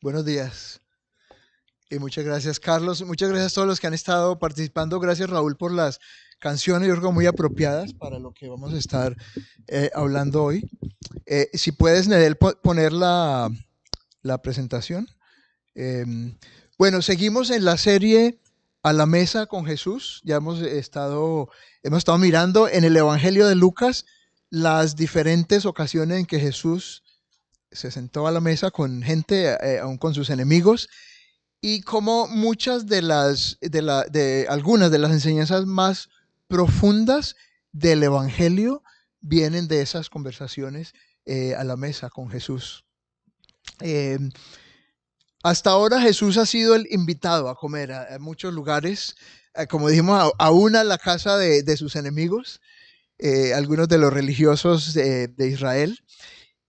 Buenos días y muchas gracias, Carlos. Muchas gracias a todos los que han estado participando. Gracias, Raúl, por las canciones, yo creo, muy apropiadas para lo que vamos a estar hablando hoy. Si puedes, Nedel, poner la presentación. Eh, bueno, seguimos en la serie A la Mesa con Jesús. Ya hemos estado mirando en el Evangelio de Lucas las diferentes ocasiones en que Jesús se sentó a la mesa con gente, aún con sus enemigos, y como muchas de algunas de las enseñanzas más profundas del Evangelio vienen de esas conversaciones a la mesa con Jesús. Eh, Hasta ahora Jesús ha sido el invitado a comer a muchos lugares, como dijimos, aún a la casa de sus enemigos, algunos de los religiosos de Israel.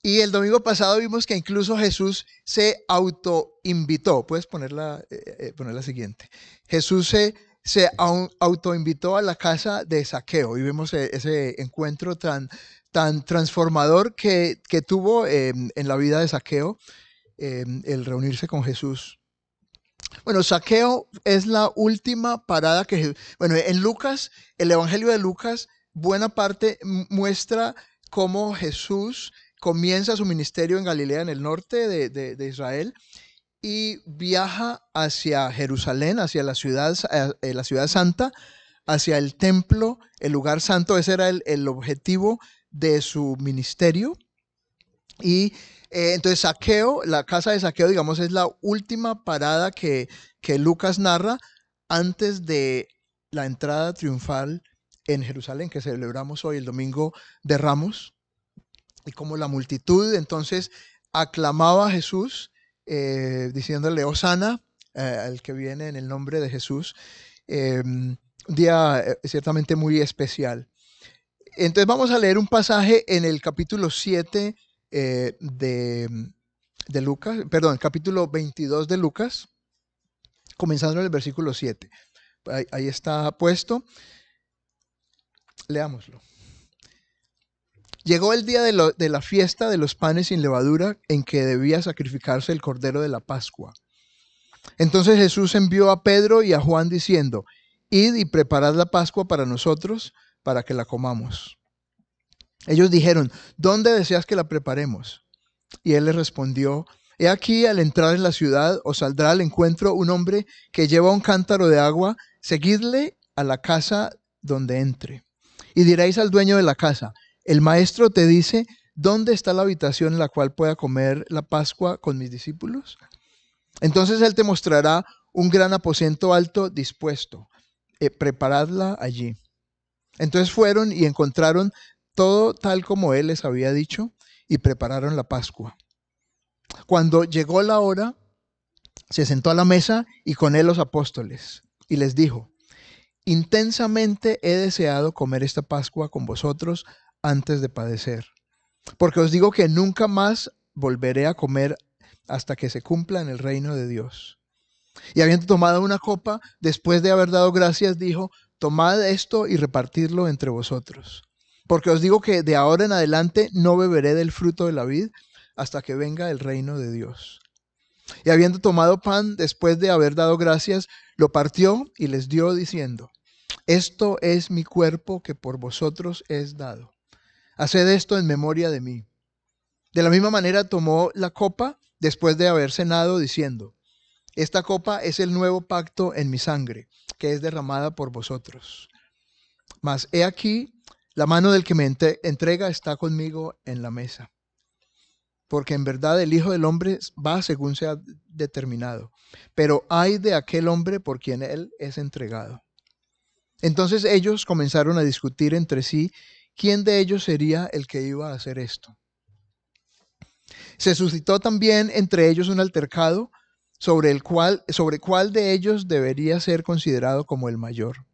Y el domingo pasado vimos que incluso Jesús se autoinvitó. Puedes poner la siguiente. Jesús se autoinvitó a la casa de Zaqueo. Y vimos ese encuentro tan transformador que tuvo en la vida de Zaqueo, el reunirse con Jesús. Bueno, Zaqueo es la última parada bueno, en Lucas, el Evangelio de Lucas, buena parte muestra cómo Jesús comienza su ministerio en Galilea, en el norte de Israel, y viaja hacia Jerusalén, hacia la ciudad santa, hacia el templo, el lugar santo. Ese era el objetivo de su ministerio. Y entonces Zaqueo, la casa de Zaqueo, digamos, es la última parada que Lucas narra antes de la entrada triunfal en Jerusalén, que celebramos hoy, el Domingo de Ramos. Y como la multitud entonces aclamaba a Jesús, diciéndole Hosana, al que viene en el nombre de Jesús, un día ciertamente muy especial. Entonces vamos a leer un pasaje en el capítulo 7 de Lucas, perdón, capítulo 22 de Lucas, comenzando en el versículo 7. Ahí está puesto. Leámoslo. Llegó el día de la fiesta de los panes sin levadura, en que debía sacrificarse el cordero de la Pascua. Entonces Jesús envió a Pedro y a Juan diciendo: Id y preparad la Pascua para nosotros, para que la comamos. Ellos dijeron: ¿Dónde deseas que la preparemos? Y él les respondió: He aquí, al entrar en la ciudad, os saldrá al encuentro un hombre que lleva un cántaro de agua. Seguidle a la casa donde entre. Y diréis al dueño de la casa: El maestro te dice, ¿dónde está la habitación en la cual pueda comer la Pascua con mis discípulos? Entonces él te mostrará un gran aposento alto dispuesto. Preparadla allí. Entonces fueron y encontraron todo tal como él les había dicho, y prepararon la Pascua. Cuando llegó la hora, se sentó a la mesa y con él los apóstoles, y les dijo: Intensamente he deseado comer esta Pascua con vosotros antes de padecer, porque os digo que nunca más volveré a comer hasta que se cumpla en el reino de Dios. Y habiendo tomado una copa, después de haber dado gracias, dijo: Tomad esto y repartidlo entre vosotros, porque os digo que de ahora en adelante no beberé del fruto de la vid hasta que venga el reino de Dios. Y habiendo tomado pan, después de haber dado gracias, lo partió y les dio, diciendo: Esto es mi cuerpo que por vosotros es dado. Haced esto en memoria de mí. De la misma manera tomó la copa después de haber cenado, diciendo: Esta copa es el nuevo pacto en mi sangre, que es derramada por vosotros. Mas he aquí, la mano del que me entrega está conmigo en la mesa. Porque en verdad el Hijo del Hombre va según sea determinado. Pero ay de aquel hombre por quien él es entregado. Entonces ellos comenzaron a discutir entre sí quién de ellos sería el que iba a hacer esto. Se suscitó también entre ellos un altercado sobre cuál de ellos debería ser considerado como el mayor.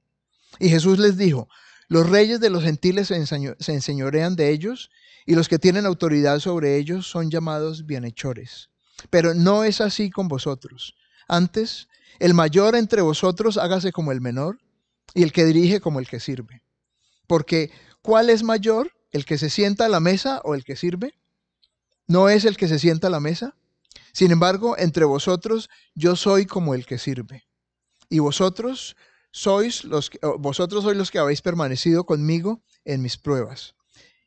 Y Jesús les dijo: Los reyes de los gentiles se enseñorean de ellos, y los que tienen autoridad sobre ellos son llamados bienhechores. Pero no es así con vosotros. Antes, el mayor entre vosotros hágase como el menor, y el que dirige como el que sirve. Porque ¿cuál es mayor, el que se sienta a la mesa o el que sirve? ¿No es el que se sienta a la mesa? Sin embargo, entre vosotros yo soy como el que sirve. Y vosotros sois los que habéis permanecido conmigo en mis pruebas.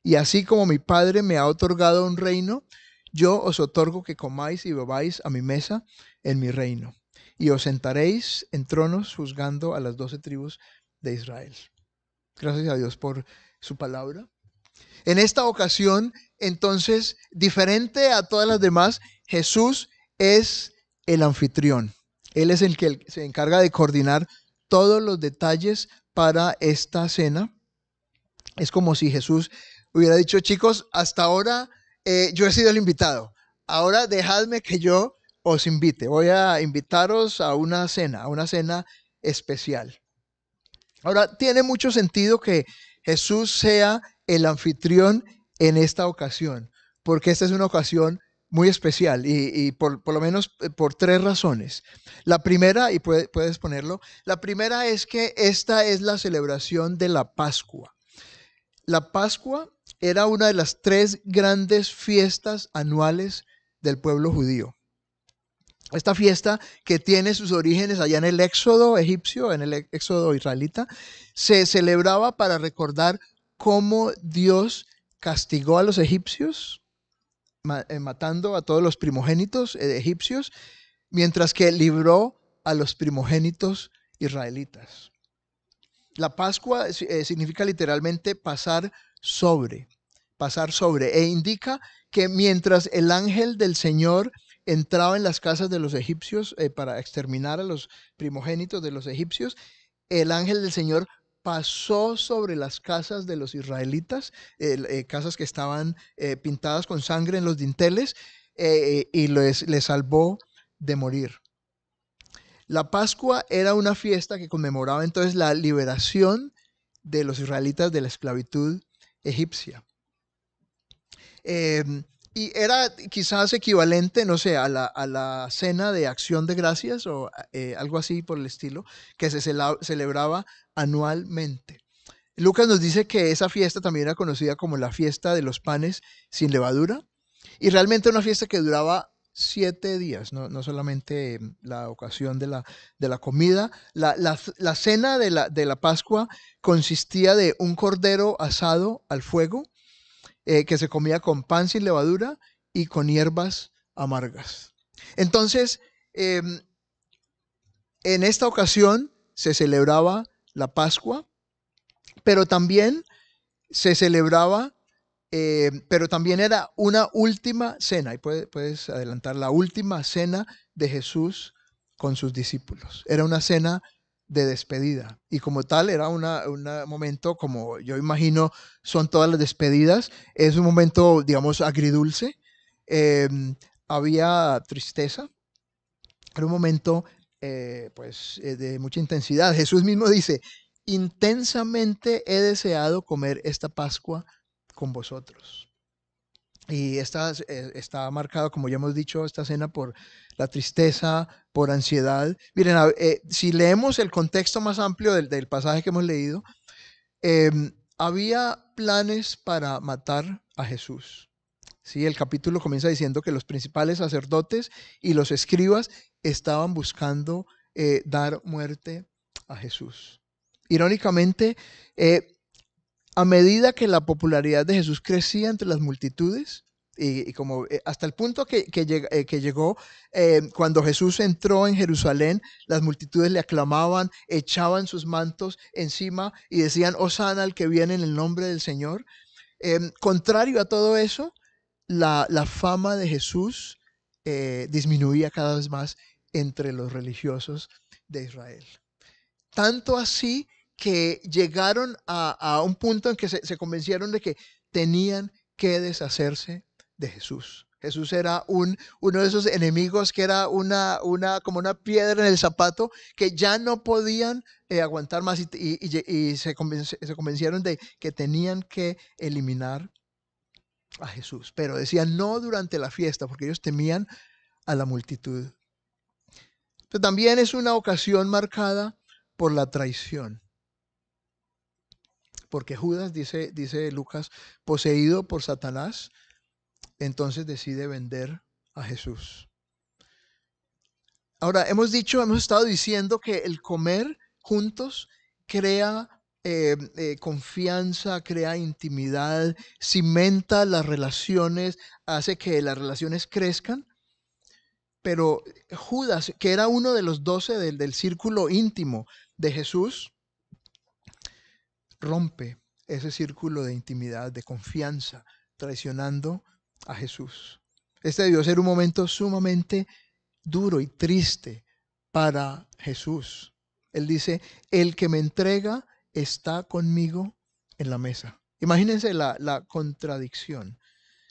Y así como mi Padre me ha otorgado un reino, yo os otorgo que comáis y bebáis a mi mesa en mi reino. Y os sentaréis en tronos juzgando a las 12 tribus de Israel. Gracias a Dios por su palabra. En esta ocasión, entonces, diferente a todas las demás, Jesús es el anfitrión. Él es el que se encarga de coordinar todos los detalles para esta cena. Es como si Jesús hubiera dicho: chicos, hasta ahora yo he sido el invitado. Ahora dejadme que yo os invite. Voy a invitaros a una cena especial. Ahora, tiene mucho sentido que Jesús sea el anfitrión en esta ocasión, porque esta es una ocasión muy especial y por lo menos por tres razones. La primera, y puedes ponerlo, la primera es que esta es la celebración de la Pascua. La Pascua era una de las tres grandes fiestas anuales del pueblo judío. Esta fiesta, que tiene sus orígenes allá en el éxodo egipcio, en el éxodo israelita, se celebraba para recordar cómo Dios castigó a los egipcios, matando a todos los primogénitos egipcios, mientras que libró a los primogénitos israelitas. La Pascua significa literalmente pasar sobre, e indica que mientras el ángel del Señor entraba en las casas de los egipcios para exterminar a los primogénitos de los egipcios, el ángel del Señor pasó sobre las casas de los israelitas, casas que estaban pintadas con sangre en los dinteles, y les salvó de morir. La Pascua era una fiesta que conmemoraba entonces la liberación de los israelitas de la esclavitud egipcia. Y era quizás equivalente, no sé, a la cena de acción de gracias o algo así por el estilo, que se celebraba anualmente. Lucas nos dice que esa fiesta también era conocida como la fiesta de los panes sin levadura, y realmente una fiesta que duraba 7 días, no solamente la ocasión de la comida. La cena de la Pascua consistía de un cordero asado al fuego, que se comía con pan sin levadura y con hierbas amargas. Entonces, en esta ocasión se celebraba la Pascua, pero también se celebraba, pero también era una última cena, y puedes adelantar, la última cena de Jesús con sus discípulos. Era una cena de despedida, y como tal era un momento, como yo imagino son todas las despedidas, es un momento, digamos, agridulce. Eh, Había tristeza, era un momento de mucha intensidad. Jesús mismo dice: intensamente he deseado comer esta Pascua con vosotros. Y está marcado, como ya hemos dicho, esta cena por la tristeza, por ansiedad. Miren, si leemos el contexto más amplio del pasaje que hemos leído, eh, había planes para matar a Jesús. Sí, el capítulo comienza diciendo que los principales sacerdotes y los escribas estaban buscando dar muerte a Jesús. Irónicamente, a medida que la popularidad de Jesús crecía entre las multitudes, y como hasta el punto que llegó cuando Jesús entró en Jerusalén, las multitudes le aclamaban, echaban sus mantos encima y decían: Hosana al que viene en el nombre del Señor. Contrario a todo eso, la fama de Jesús disminuía cada vez más entre los religiosos de Israel. Tanto así que llegaron a un punto en que se convencieron de que tenían que deshacerse de Jesús. Jesús era uno de esos enemigos que era como una piedra en el zapato, que ya no podían aguantar más, y se convencieron de que tenían que eliminar a Jesús. Pero decían no durante la fiesta, porque ellos temían a la multitud. Pero también es una ocasión marcada por la traición. Porque Judas, dice Lucas, poseído por Satanás, entonces decide vender a Jesús. Ahora, hemos estado diciendo que el comer juntos crea confianza, crea intimidad, cimenta las relaciones, hace que las relaciones crezcan. Pero Judas, que era uno de los 12 del círculo íntimo de Jesús, rompe ese círculo de intimidad, de confianza, traicionando a Jesús. Este debió ser un momento sumamente duro y triste para Jesús. Él dice, el que me entrega está conmigo en la mesa. Imagínense la contradicción,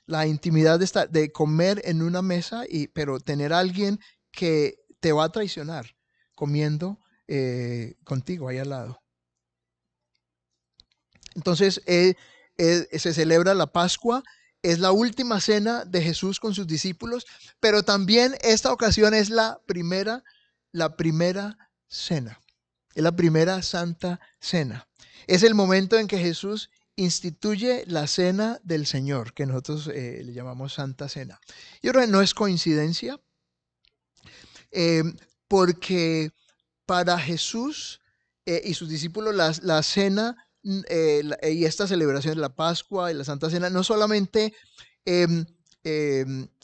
la intimidad de comer en una mesa, pero tener a alguien que te va a traicionar comiendo contigo ahí al lado. Entonces se celebra la Pascua, es la última cena de Jesús con sus discípulos, pero también esta ocasión es la primera cena, es la primera santa cena. Es el momento en que Jesús instituye la cena del Señor, que nosotros le llamamos Santa Cena. Yo creo que no es coincidencia, eh, porque para Jesús y sus discípulos la cena y esta celebración de la Pascua y la Santa Cena no solamente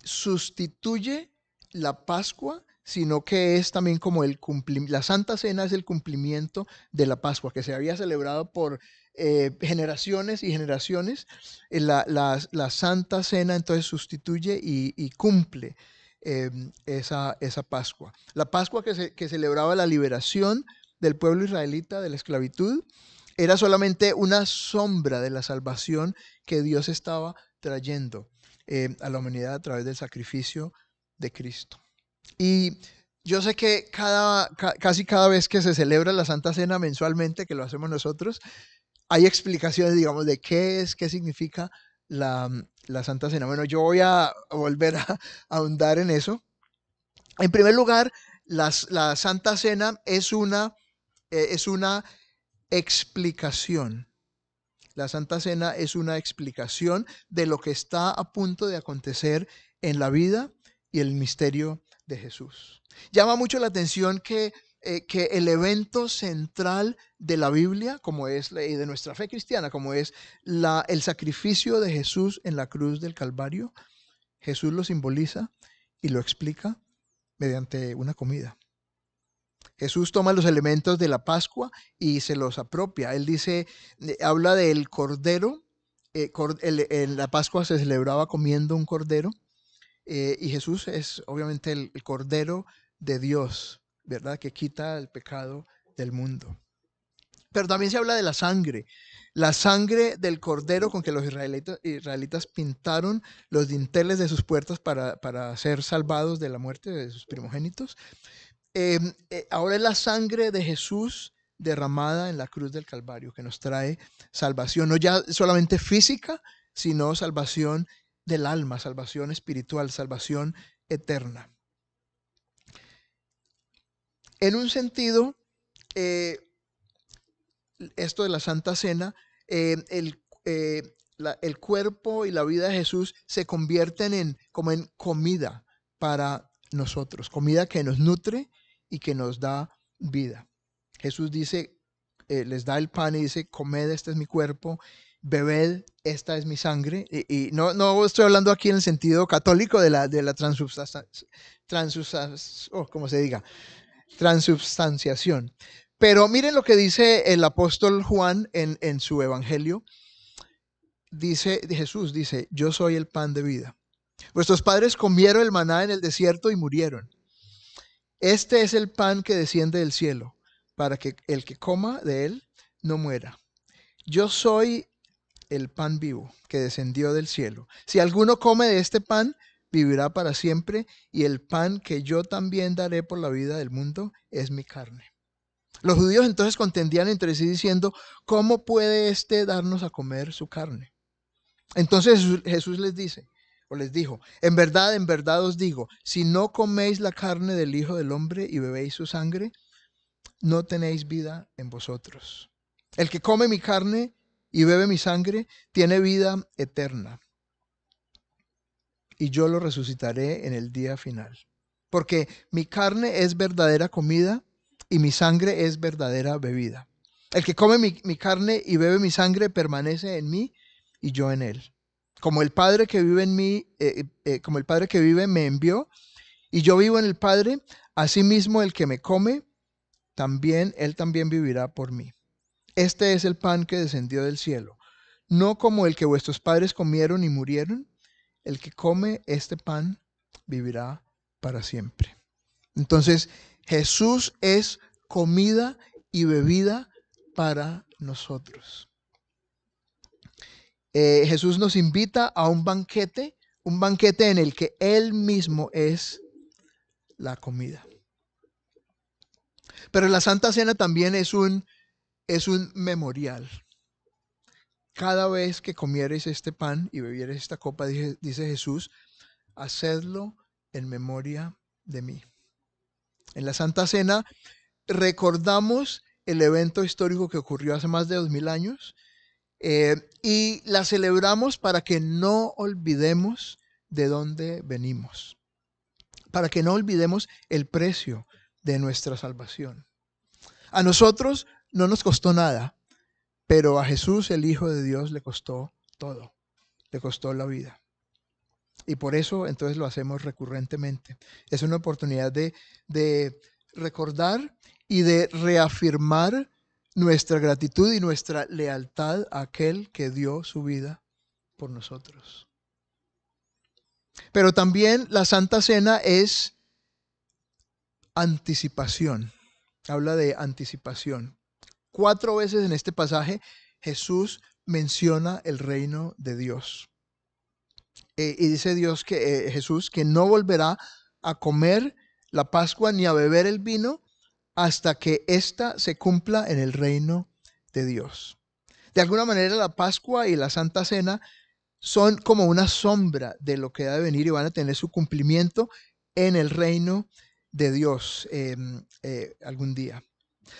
sustituye la Pascua, sino que es también como la Santa Cena es el cumplimiento de la Pascua, que se había celebrado por generaciones y generaciones. La Santa Cena entonces sustituye y cumple esa Pascua. La Pascua que celebraba la liberación del pueblo israelita de la esclavitud era solamente una sombra de la salvación que Dios estaba trayendo a la humanidad a través del sacrificio de Cristo. Y yo sé que casi cada vez que se celebra la Santa Cena mensualmente, que lo hacemos nosotros, hay explicaciones, digamos, de qué significa la Santa Cena. Bueno, yo voy a volver a ahondar en eso. En primer lugar, la Santa Cena es una explicación. La Santa Cena es una explicación de lo que está a punto de acontecer en la vida y el misterio de Jesús. Llama mucho la atención que el evento central de la Biblia, como es y de nuestra fe cristiana, como es el sacrificio de Jesús en la cruz del Calvario, Jesús lo simboliza y lo explica mediante una comida. Jesús toma los elementos de la Pascua y se los apropia. Él dice, habla del cordero. En la Pascua se celebraba comiendo un cordero. Y Jesús es obviamente el cordero de Dios, ¿verdad? Que quita el pecado del mundo. Pero también se habla de la sangre del cordero con que los israelitas pintaron los dinteles de sus puertas para ser salvados de la muerte de sus primogénitos. Ahora es la sangre de Jesús derramada en la cruz del Calvario que nos trae salvación, no ya solamente física, sino salvación del alma, salvación espiritual, salvación eterna. En un sentido, esto de la Santa Cena, el cuerpo y la vida de Jesús se convierten como en comida para nosotros, comida que nos nutre y que nos da vida. Jesús dice, les da el pan y dice, comed, este es mi cuerpo, bebed, esta es mi sangre. Y no estoy hablando aquí en el sentido católico de la transubstanciación. Pero miren lo que dice el apóstol Juan en su evangelio. Jesús dice, yo soy el pan de vida. Vuestros padres comieron el maná en el desierto y murieron. Este es el pan que desciende del cielo, para que el que coma de él no muera. Yo soy el pan vivo que descendió del cielo. Si alguno come de este pan, vivirá para siempre, y el pan que yo también daré por la vida del mundo es mi carne. Los judíos entonces contendían entre sí diciendo, ¿cómo puede éste darnos a comer su carne? Entonces Jesús les dijo, en verdad os digo, si no coméis la carne del Hijo del Hombre y bebéis su sangre, no tenéis vida en vosotros. El que come mi carne y bebe mi sangre tiene vida eterna, y yo lo resucitaré en el día final. porque mi carne es verdadera comida y mi sangre es verdadera bebida. El que come mi carne y bebe mi sangre permanece en mí y yo en él. Como el Padre que vive en mí, como el Padre que vive me envió y yo vivo en el Padre, asimismo el que me come, él también vivirá por mí. Este es el pan que descendió del cielo, no como el que vuestros padres comieron y murieron. El que come este pan vivirá para siempre. Entonces, Jesús es comida y bebida para nosotros. Jesús nos invita a un banquete en el que Él mismo es la comida. Pero la Santa Cena también es un memorial. Cada vez que comiereis este pan y bebiereis esta copa, dice Jesús, hacedlo en memoria de mí. En la Santa Cena recordamos el evento histórico que ocurrió hace más de 2000 años y la celebramos para que no olvidemos de dónde venimos, para que no olvidemos el precio de nuestra salvación. A nosotros no nos costó nada, pero a Jesús, el Hijo de Dios, le costó todo, le costó la vida. Y por eso entonces lo hacemos recurrentemente. Es una oportunidad de recordar y de reafirmar nuestra gratitud y nuestra lealtad a aquel que dio su vida por nosotros. Pero también la Santa Cena es anticipación. Habla de anticipación. 4 veces en este pasaje Jesús menciona el reino de Dios. Y dice Jesús que no volverá a comer la Pascua ni a beber el vino hasta que ésta se cumpla en el reino de Dios. De alguna manera la Pascua y la Santa Cena son como una sombra de lo que ha de venir y van a tener su cumplimiento en el reino de Dios algún día.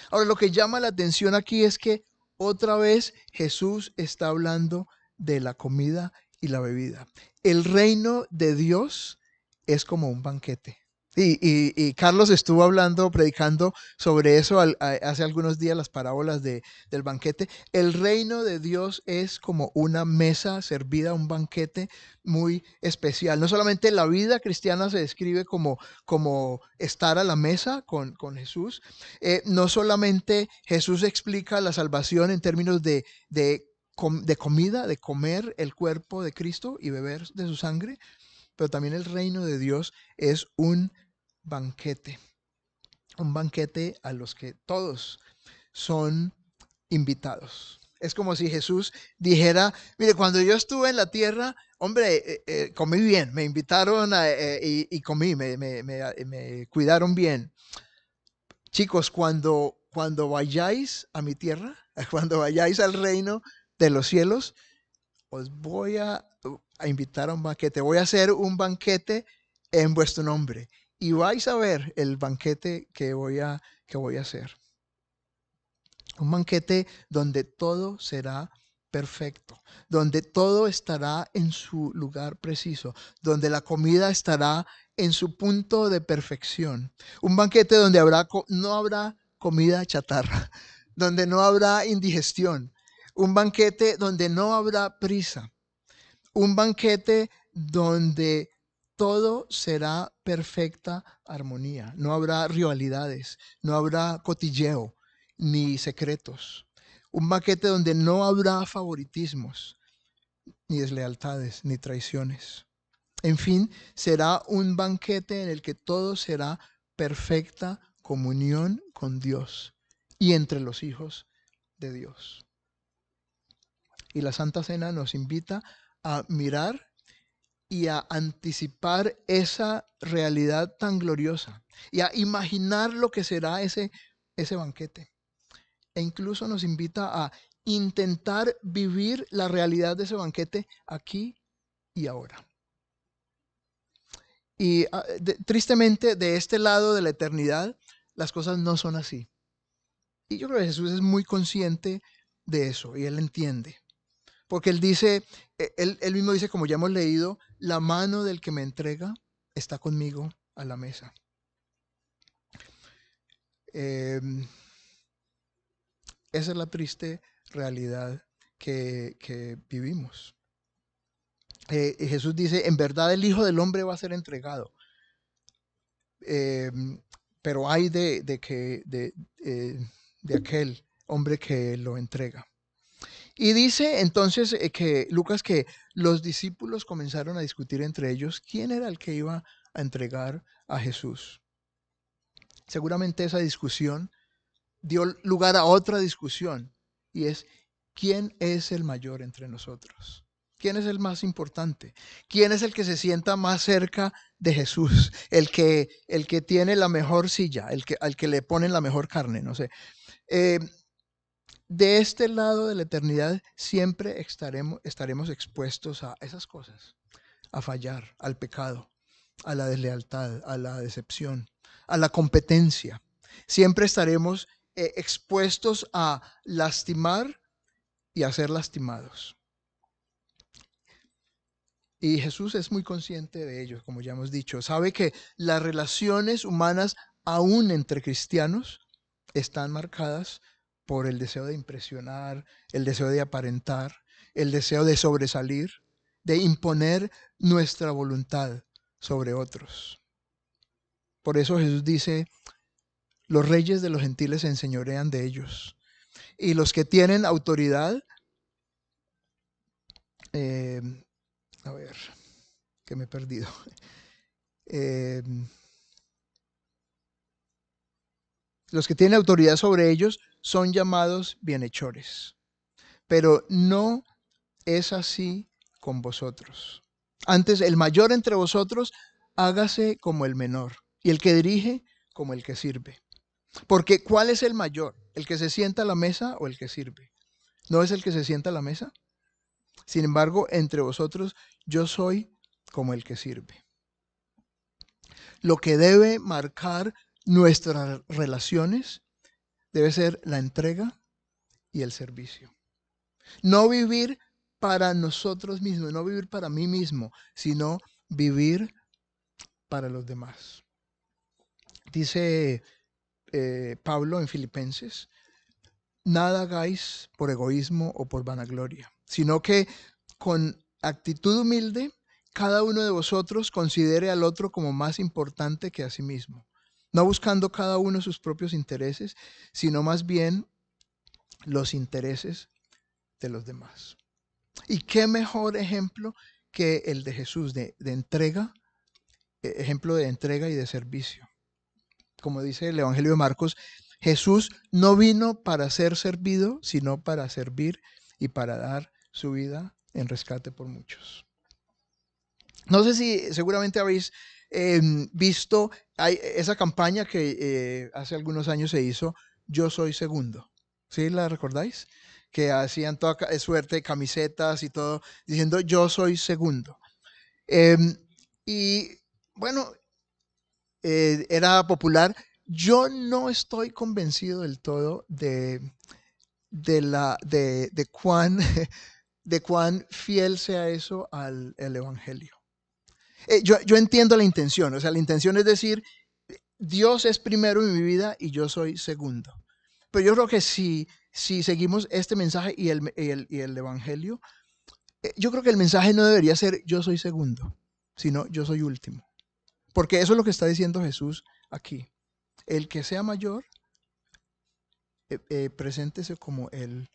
Ahora, lo que llama la atención aquí es que otra vez Jesús está hablando de la comida y la bebida. El reino de Dios es como un banquete. Y Carlos estuvo predicando sobre eso hace algunos días, las parábolas del banquete. El reino de Dios es como una mesa servida, un banquete muy especial. No solamente la vida cristiana se describe como estar a la mesa con Jesús. No solamente Jesús explica la salvación en términos de comida, de comer el cuerpo de Cristo y beber de su sangre, pero también el reino de Dios es un banquete a los que todos son invitados. Es como si Jesús dijera, mire, cuando yo estuve en la tierra, hombre, comí bien, me invitaron y comí, me cuidaron bien. Chicos, cuando vayáis a mi tierra, cuando vayáis al reino de los cielos, os voy a invitar a un banquete, voy a hacer un banquete en vuestro nombre y vais a ver el banquete que voy a hacer. Un banquete donde todo será perfecto, donde todo estará en su lugar preciso, donde la comida estará en su punto de perfección. Un banquete donde no habrá comida chatarra, donde no habrá indigestión. Un banquete donde no habrá prisa. Un banquete donde todo será perfecta armonía. No habrá rivalidades, no habrá cotilleo ni secretos. Un banquete donde no habrá favoritismos, ni deslealtades, ni traiciones. En fin, será un banquete en el que todo será perfecta comunión con Dios y entre los hijos de Dios. Y la Santa Cena nos invita a mirar y a anticipar esa realidad tan gloriosa y a imaginar lo que será ese banquete. E incluso nos invita a intentar vivir la realidad de ese banquete aquí y ahora. Y tristemente, de este lado de la eternidad, las cosas no son así. Y yo creo que Jesús es muy consciente de eso y Él entiende. Porque Él dice, él mismo dice, como ya hemos leído, la mano del que me entrega está conmigo a la mesa. Eh, esa es la triste realidad que vivimos. Jesús dice, en verdad el Hijo del Hombre va a ser entregado. Eh, pero hay de aquel hombre que lo entrega. Y dice entonces que Lucas que los discípulos comenzaron a discutir entre ellos quién era el que iba a entregar a Jesús. Seguramente esa discusión dio lugar a otra discusión y es ¿quién es el mayor entre nosotros? ¿Quién es el más importante? ¿Quién es el que se sienta más cerca de Jesús? El que tiene la mejor silla, al que le ponen la mejor carne, no sé. Eh, de este lado de la eternidad siempre estaremos expuestos a esas cosas, a fallar, al pecado, a la deslealtad, a la decepción, a la competencia. Siempre estaremos expuestos a lastimar y a ser lastimados. Y Jesús es muy consciente de ello, como ya hemos dicho. Sabe que las relaciones humanas, aún entre cristianos, están marcadas por el deseo de impresionar, el deseo de aparentar, el deseo de sobresalir, de imponer nuestra voluntad sobre otros. Por eso Jesús dice, los reyes de los gentiles se enseñorean de ellos. Y los que tienen autoridad, eh, a ver, que me he perdido. Eh, los que tienen autoridad sobre ellos son llamados bienhechores. Pero no es así con vosotros. Antes, el mayor entre vosotros, hágase como el menor, y el que dirige como el que sirve. Porque ¿cuál es el mayor? ¿El que se sienta a la mesa o el que sirve? ¿No es el que se sienta a la mesa? Sin embargo, entre vosotros yo soy como el que sirve. Lo que debe marcar nuestras relaciones debe ser la entrega y el servicio. No vivir para nosotros mismos, no vivir para mí mismo, sino vivir para los demás. Dice Pablo en Filipenses, nada hagáis por egoísmo o por vanagloria, sino que con actitud humilde, cada uno de vosotros considere al otro como más importante que a sí mismo, no buscando cada uno sus propios intereses, sino más bien los intereses de los demás. ¿Y qué mejor ejemplo que el de Jesús de entrega, ejemplo de entrega y de servicio? Como dice el Evangelio de Marcos, Jesús no vino para ser servido, sino para servir y para dar su vida en rescate por muchos. No sé si seguramente habéis visto esa campaña que hace algunos años se hizo, Yo Soy Segundo. ¿Sí la recordáis? Que hacían toda suerte de camisetas y todo, diciendo Yo Soy Segundo. Eh, y bueno, era popular. Yo no estoy convencido del todo de cuán, de cuán fiel sea eso al Evangelio. Yo entiendo la intención, o sea, la intención es decir, Dios es primero en mi vida y yo soy segundo. Pero yo creo que si seguimos este mensaje y el Evangelio, yo creo que el mensaje no debería ser yo soy segundo, sino yo soy último. Porque eso es lo que está diciendo Jesús aquí. El que sea mayor, preséntese como el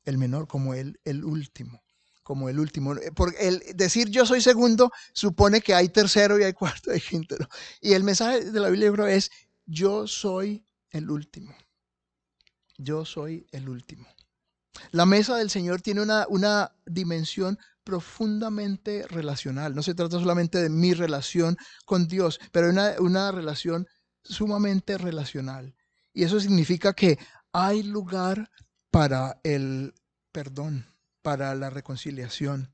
menor, como el último. Como el último. Porque el decir yo soy segundo supone que hay tercero y hay cuarto y hay quinto. ¿No? Y el mensaje de la Biblia es yo soy el último. Yo soy el último. La mesa del Señor tiene una dimensión profundamente relacional. No se trata solamente de mi relación con Dios, pero una relación sumamente relacional. Y eso significa que hay lugar para el perdón, para la reconciliación,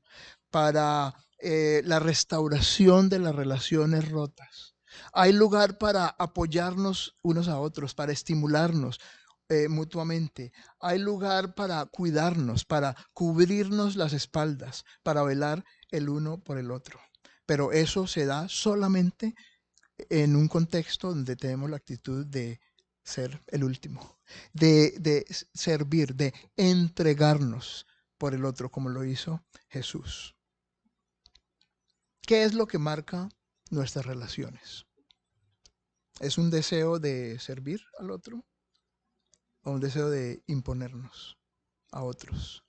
para la restauración de las relaciones rotas. Hay lugar para apoyarnos unos a otros, para estimularnos mutuamente. Hay lugar para cuidarnos, para cubrirnos las espaldas, para velar el uno por el otro. Pero eso se da solamente en un contexto donde tenemos la actitud de ser el último, de servir, de entregarnos por el otro como lo hizo Jesús. ¿Qué es lo que marca nuestras relaciones? ¿Es un deseo de servir al otro o un deseo de imponernos a otros?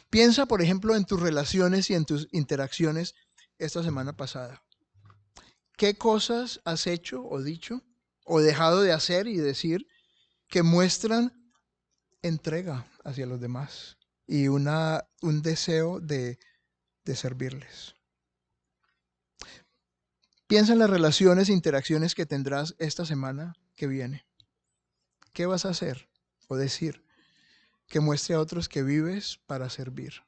Piensa, por ejemplo, en tus relaciones y en tus interacciones esta semana pasada. ¿Qué cosas has hecho o dicho o dejado de hacer y decir que muestran entrega hacia los demás y un deseo de servirles? Piensa en las relaciones e interacciones que tendrás esta semana que viene. ¿Qué vas a hacer o decir que muestre a otros que vives para servir?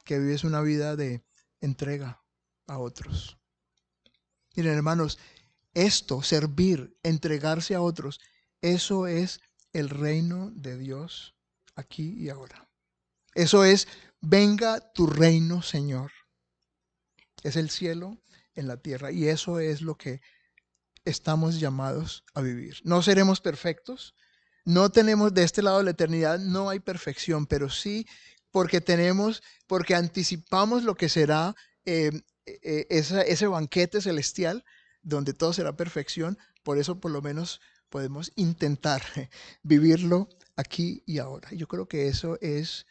Que vives una vida de entrega a otros. Miren, hermanos, esto, servir, entregarse a otros, eso es el reino de Dios aquí y ahora. Eso es, venga tu reino, Señor. Es el cielo en la tierra y eso es lo que estamos llamados a vivir. No seremos perfectos, no tenemos de este lado de la eternidad, no hay perfección, pero sí porque anticipamos lo que será ese banquete celestial donde todo será perfección. Por eso por lo menos podemos intentar vivirlo aquí y ahora. Yo creo que eso es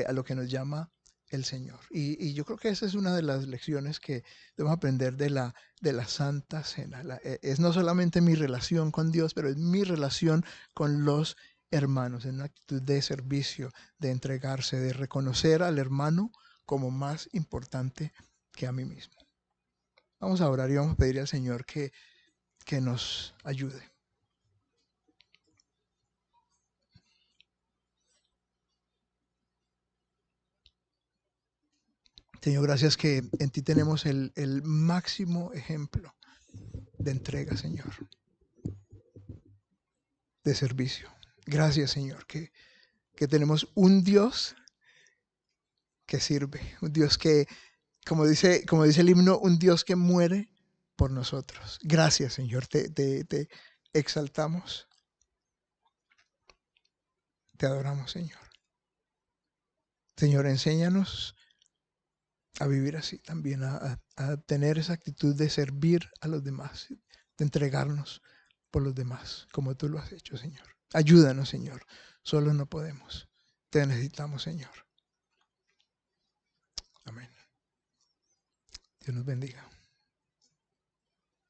a lo que nos llama el Señor. Y yo creo que esa es una de las lecciones que debemos aprender de la Santa Cena. Es no solamente mi relación con Dios, pero es mi relación con los hermanos, en una actitud de servicio, de entregarse, de reconocer al hermano como más importante que a mí mismo. Vamos a orar y vamos a pedir al Señor que nos ayude. Señor, gracias que en ti tenemos el máximo ejemplo de entrega, Señor, de servicio. Gracias, Señor, que tenemos un Dios que sirve, un Dios que, como dice el himno, un Dios que muere por nosotros. Gracias, Señor, te exaltamos, te adoramos, Señor. Señor, enséñanos a vivir así también, a tener esa actitud de servir a los demás, de entregarnos por los demás, como tú lo has hecho, Señor. Ayúdanos, Señor. Solo no podemos. Te necesitamos, Señor. Amén. Dios nos bendiga.